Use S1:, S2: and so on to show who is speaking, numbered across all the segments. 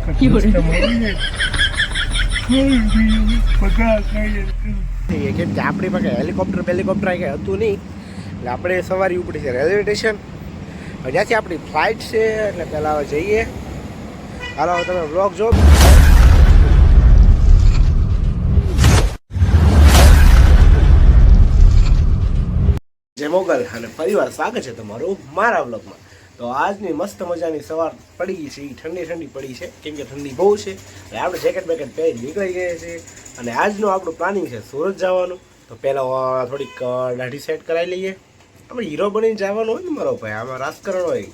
S1: કેમ કે આપણી પાસે હેલિકોપ્ટર આવી ગયા હતું નહીં, એટલે આપણે સવારી ઉપડી છે રેલવે સ્ટેશન. જ્યાંથી આપણી ફ્લાઇટ છે, એટલે પહેલાં હવે જઈએ. હાલો તમે બ્લોગ જો. જય મોગલ અને ફરીવાર સ્વાગત છે તમારું મારા બ્લોગમાં. તો આજની મસ્ત મજાની સવાર પડી ગઈ છે, એ ઠંડી પડી છે, કેમ કે ઠંડી બહુ છે. એટલે આપણે જેકેટ બેકેટ પહેરી નીકળી ગયા છીએ. અને આજનું આપણું પ્લાનિંગ છે સુરત જવાનું. તો પહેલાં થોડીક દાઢી સેટ કરાવી લઈએ. આપણે હીરો બનીને જવાનું હોય ને મારો ભાઈ, આમાં રાજકારણ હોય.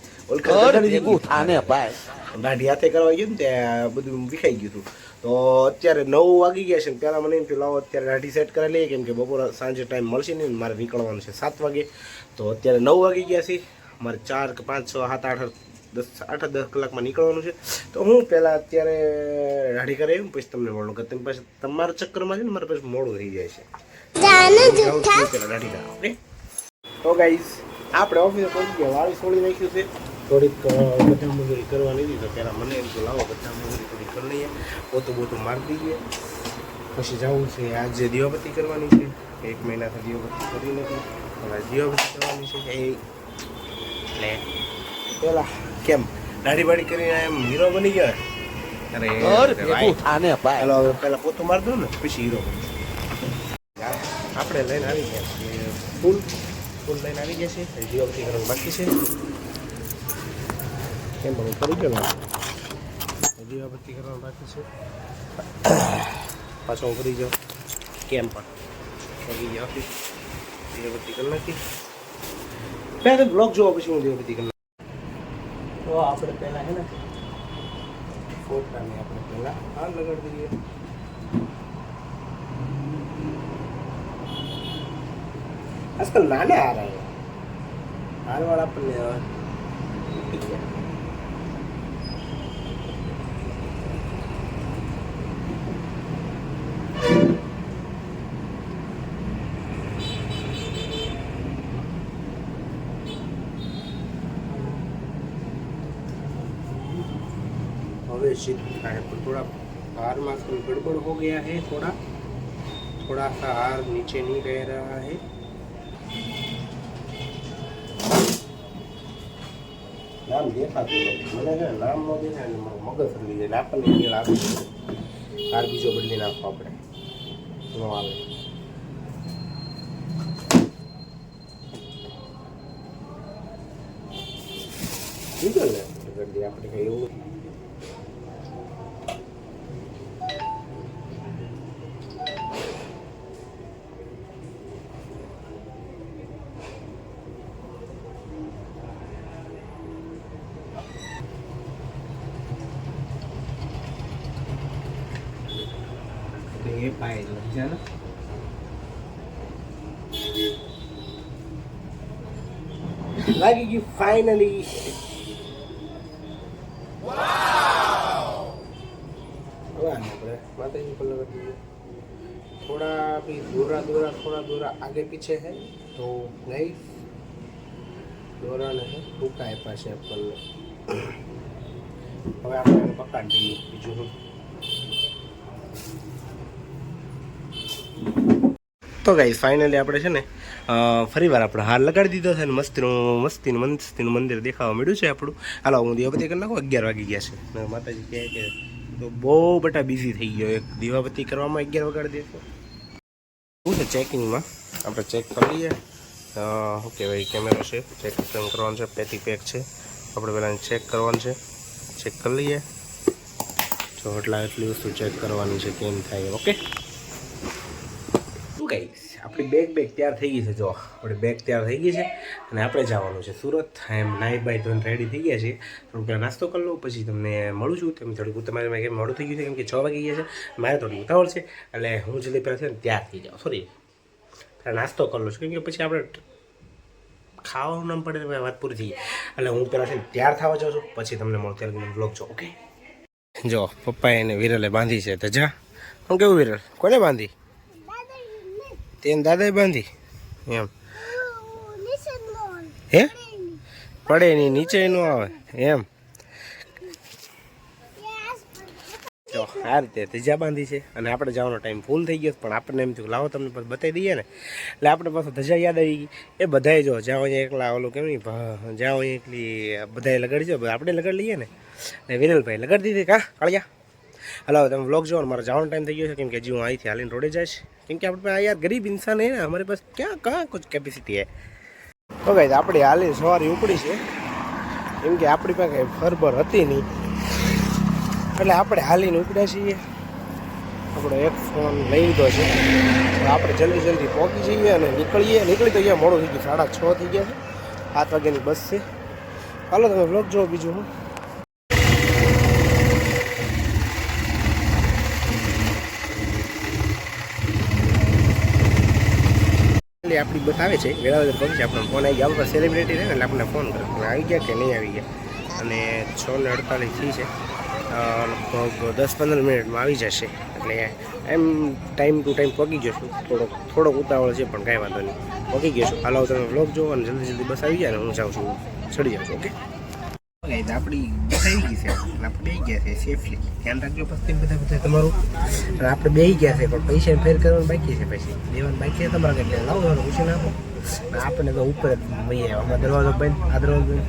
S1: દાઢી હાથે કરવા ગયું ને ત્યાં બધું વિખાઈ ગયું હતું. તો અત્યારે 9 વાગી ગયા છે ને પહેલાં મને એમ થયું લાવો અત્યારે દાઢી સેટ કરી લઈએ, કેમ કે બપોર સાંજે ટાઈમ મળશે નહીં, મારે નીકળવાનું છે 7 વાગે. તો અત્યારે 9 વાગી ગયા છે, મારે 4 કે 5 6 7 8 10 કલાકમાં નીકળવાનું છે. તો હું પહેલાં અત્યારે દાઢી કરી આવ્યું, પછી તમને મળું કે તમે પછી તમારા ચક્કરમાં છે ને મારે પછી મોડું થઈ જાય છે. દાઢી ઓકે. તો ગાઈઝ આપણે ઓફિસે પહોંચી ગયા, વાળી છોડી નાખ્યું છે. થોડીક બધા મજૂરી કરવાની હતી, તો પહેલાં મને એમ તો લાવો બધા મજૂરી થોડી કરી લઈએ, પોતું મારી દઈએ. પછી જવું છે આજે દીવાબત્તી કરવાની છે, 1 મહિનાથી દીવાબત્તી કરી નથી, હવે દીવાબત્તી કરવાની છે. એટલે પહેલાં કેમ દાઢી બાડી કરીને એમ હીરો બની ગયા. અરે પહેલાં પોતું મારી દઉં ને પછી હીરો બની. આપણે લઈને આવી ગયા છીએ ફૂલ લઈને આવી ગયા છે. દીવાબત્તી કરવાનું બાકી છે. કેમ પણ કરી ગયો દીવાબત્તી કરવાનું બાકી છે. પાછો હું કરી જાઉં કેમ પણ કરી ગયા દીવાબત્તી કરી નાખી. પહેલાં બ્લોગ જોવા પછી હું દીવાબત્તી કરી નાખી. તો આપણે પહેલાં છે ને ફોટાને આપણે પહેલાં હાર લગાડી દઈએ. આજકાલ નાના હાર આવે, હારવાળા આપણને थोड़ा हार में गड़बड़ हो गया है, थोड़ा सा हार नीचे नहीं रह रहा है. नाम देखा मैंने नाम नो देखा मगज फरी जाए आपने हार बीजो बदली नाखो अपने नो आवे. बीजो ने गड्डी આપણે કઈ એવું ये पाए लग जाना. लागी गई फाइनली. माताजी को लगा दीजिए. थोड़ा अभी थोड़ा आगे पीछे है तो नहीं दोरा नहीं टूका है पास एप्पल में. હવે આપણે એને પકડી દઈએ. બીજું તો ગાઈસ ફાઇનલી આપણે છે ને ફરીવાર આપણે હાર લગાડી દીધો છે ને મસ્તીનું મંદિર દેખાવા મળ્યું છે આપણું. હાલો હું દીવાબત્તી કરી નાખું. 11 વાગી ગયા છે ને માતાજી કહે કે તો બહુ બટા બિઝી થઈ ગયો. એક દીવાબત્તી કરવામાં 11 વગાડી દેશો. શું છે ચેકિંગમાં આપણે ચેક કરી લઈએ. શું કહેવાય કેમેરો છે, ચેક કરવાનું છે. પેટી પેક છે, આપણે પહેલાં ચેક કરવાનું છે. ચેક કરી લઈએ. જો એટલી વસ્તુ ચેક કરવાની છે કેમ થાય. ઓકે ગાઈસ આપણી બેગ તૈયાર થઈ ગઈ છે. જો આપણી બેગ તૈયાર થઈ ગઈ છે અને આપણે જવાનું છે સુરત. એમ નાઈ બાઈ ધોઈને રેડી થઈ ગયા છે. થોડુંક પહેલાં નાસ્તો કરી લઉં પછી તમને મળું છું. તેમ થોડુંક તમારે કેમ મોડું થઈ ગયું છે, કેમ કે 6 વાગી ગયા છે. મારે થોડી ઉતાવળ છે એટલે હું જલ્દી પહેલાં છે ને તૈયાર થઈ જાઉં. સોરી પહેલાં નાસ્તો કરી લઉં છું, કેમ કે પછી આપણે ખાવાનું નામ પડે વાત પૂરી થઈ ગઈ. એટલે હું પહેલાં છે ને તૈયાર થવા જાઉં છું, પછી તમને મળું. ત્યારે બ્લોગ છો. ઓકે જો પપ્પાએ એને વિરલે બાંધી છે. તો જા હું કેવું વિરલ કોને બાંધી? તેને દાદાએ બાંધી એમ. હે પડે નહીં નીચે ન આવે એમ. તો આ રીતે ધજા બાંધી છે અને આપણે જવાનો ટાઈમ ફૂલ થઈ ગયો પણ આપણને એમ થયું લાવો તમને પછી બતાવી દઈએ ને એટલે આપણે પાછું ધજા યાદ આવી ગઈ એ બધાએ જો જ્યાં અહીંયા એકલા ઓલું કેમ નહીં જ્યાં અહીંયા એકલી બધાએ લગાડી છે આપણે લગાડી લઈએ ને વિનલભાઈ લગાડી દીધી કાં કાળિયા હલો તમે વ્લોગ જોવો મારો જવાનો ટાઈમ થઈ ગયો છે કેમ કે હજી હું અહીંથી હાલીને રોડે જઈશ કેમ કે આપણે યાર ગરીબ ઇન્સાન હે ને અમારી પાસે ક્યાં કાં કુછ કેપેસિટી હે તો ગાઈસ આપણી હાલી સવારે ઉપડી છે કેમ કે આપણી પાસે ફરબર હતી નહીં એટલે આપણે હાલીને ઉપડ્યા છીએ આપણો એક ફોન લઈ લીધો છે આપણે જલ્દી પહોંચી જઈએ અને નીકળી તો અહીંયા મોડું થઈ ગયું 6:30 થઈ ગયા છે 7 વાગ્યાની બસ છે હાલો તમે વ્લોગ જોવો બીજું હું આપણી બસ આવે છે વેળાવદર પહોંચી આપણને ફોન આવી ગયા આપણે સેલિબ્રિટી રહે ને એટલે આપણને ફોન કરે આવી ગયા કે નહીં આવી ગયા અને 6:48 થઈ છે લગભગ 10-15 મિનિટમાં આવી જશે એટલે એમ ટાઈમ ટુ ટાઈમ પહોંચી જશું થોડોક ઉતાવળ છે પણ કાંઈ વાંધો નહીં પહોંચી ગયો છું હાલો તમે વ્લોગ જોવો અને જલ્દી બસ આવી જાય ને હું જાઉં છું ચડી જાઉં છું ઓકે આપણી બસ આવી ગઈ છે આપણે બેસી ગયા છે સેફલી ધ્યાન રાખજો પછી બધા તમારું અને આપણે બેસી ગયા છે પણ પૈસા ફેર કરવાનું બાકી છે પછી દેવાનું બાકી છે તમારા કંઈ લાવો પૂછી નાખો આપણને તો ઉપર જ ભાઈ અમારા દરવાજો બંધ આ દરવાજો બંધ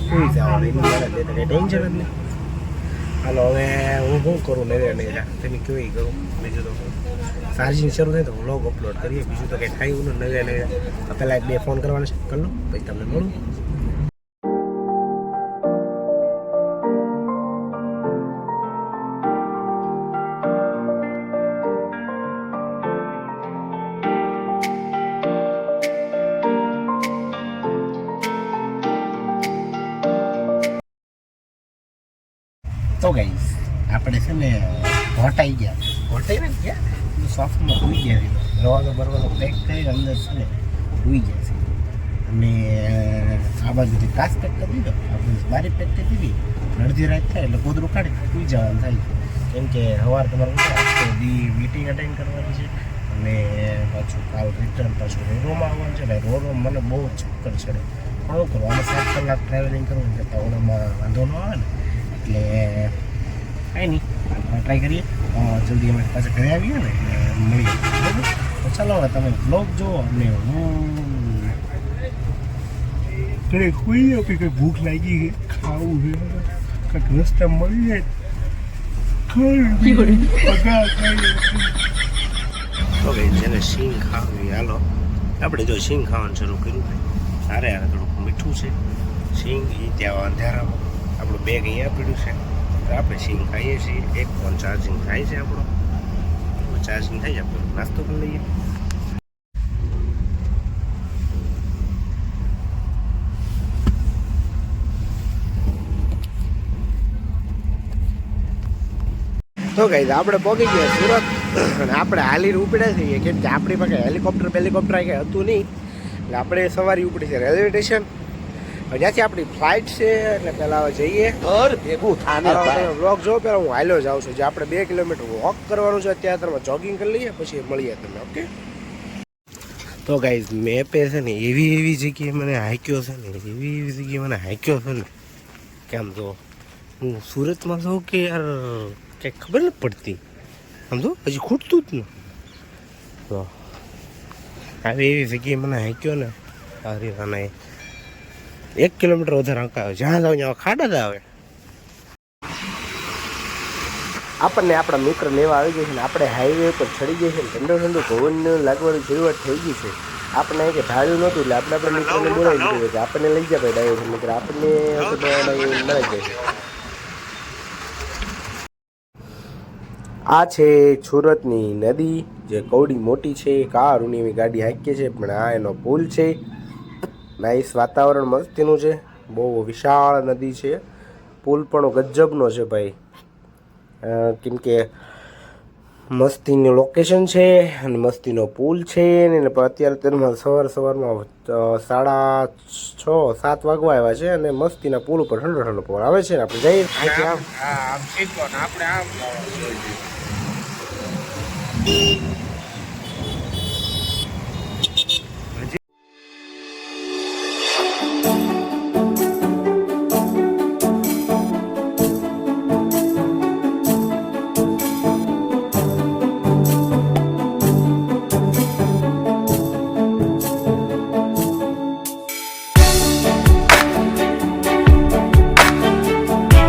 S1: સુઈ જવાનું એની કંઈ ટેન્શન જ નહીં હાલો હવે હું શું કરું નહીં તમે કેવી કરું બીજું તો ચાર્જિંગ શરૂ થાય તો વ્લોગ અપલોડ કરીએ બીજું તો કંઈ થાય નહીં નહીં પહેલાં 2 ફોન કરવાના છે કરી લો પછી તમને મળું તો ગાઈસ આપણે છે ને હોટાઈ ગયા સોફ્ટમાં હોઈ ગયા દરવાજો બરવાજો પેક કરી અંદર છે ને હોઈ ગયા છે અને આ બાજુથી કાચ પેક કરી દીધો આપણે બારી પેક કરી દીધી અડધી રાત થાય એટલે ગોદરું કાઢી હોઈ જવાનું થાય કેમ કે સવાર તમારે મીટિંગ અટેન્ડ કરવાની છે અને પાછું કાલ રિટર્ન પાછું રોરોમાં આવવાનું છે ભાઈ રોરો મને બહુ ચક્કર ચડે પણ કરું આમાં 7 કલાક ટ્રાવેલિંગ કરવું કરતાં ઓલામાં વાંધો ન આવે ને એટલે કાંઈ નહીં ટ્રાય કરીએ જલ્દી અમે પાછા ઘરે આવીએ ને એટલે મળીએ બરાબર તો ચાલો હવે તમે બ્લોગ જુઓ અને હું ઘરે ખોઈ જાઉં કે કંઈ ભૂખ લાગી છે ખાવું છે કંઈક રસ્તા મળી જાય તો ભાઈ જેને શીંગ ખાવી હાલો આપણે જો શીંગ ખાવાનું શરૂ કર્યું સારે થોડુંક મીઠું છે શીંગ એ ત્યાં અંધારામાં આપણું બેગ અહીંયા પડ્યું છે તો આપણે શીંગ ખાઈએ છીએ એક ફોન ચાર્જિંગ થાય છે આપણો ચાર્જિંગ થાય છે આપણે નાસ્તો કરી લઈએ તો ગાઈસ આપણે પહોંચી ગયા સુરત અને આપણે હાલીને ઉપડ્યા છીએ કેમ કે આપણી પાસે હેલિકોપ્ટર કંઈ હતું નહીં એટલે આપણે સવારે ઉપડી છે રેલવે સ્ટેશન જ્યાંથી આપણી ફ્લાઇટ છે એટલે પહેલાં હવે જઈએ ભેગું બ્લોગ જો પહેલાં હું હાલ્યો જાઉં છું જે આપણે 2 કિલોમીટર વોક કરવાનું છે અત્યારે તમે જોગિંગ કરી લઈએ પછી મળીએ તમે ઓકે તો ગાઈઝ મેપે છે ને એવી જગ્યાએ મને હાક્યો છે ને એવી જગ્યાએ મને હાક્યો છે ને કેમ તો હું સુરતમાં છું કે યાર કંઈ ખબર નથી પડતી સમજો હજી ખૂટતું જ ને તો આવી એવી જગ્યાએ મને હાક્યો ને અરે અને 1 કિલોમીટર વધારે અંકાવે જ્યાં જાવ ત્યાં ખાડા જ આવે આપણને આપણા મિત્ર લેવા આવી ગયા છે ને આપણે હાઈવે પર ચડી ગયા છે ને ઠંડુ પવનને લાગવાની શરૂઆત થઈ ગઈ છે આપણે કે ઢાળ્યું નહોતું એટલે આપણે આપણા મિત્રને બોલાવી દીધું કે આપણને લઈ જાય ભાઈ ડાયરેક્ટ મિત્ર આપણને મળી જાય છે આ છે સુરતની નદી જે કવડી મોટી છે કારુની એવી ગાડી હાંકીએ છે પણ આ એનો પુલ છે નાઈસ વાતાવરણ મસ્તીનું છે બહુ વિશાળ નદી છે પુલ પણ ગજબનો છે ભાઈ કેમ કે મસ્તીનું લોકેશન છે અને મસ્તીનો પુલ છે ને અત્યારે તેમાં સવારમાં 6:30-7 વાગવા આવ્યા છે અને મસ્તીના પુલ ઉપર ઠંડો પવન આવે છે ને આપણે જઈએ આપણે આમ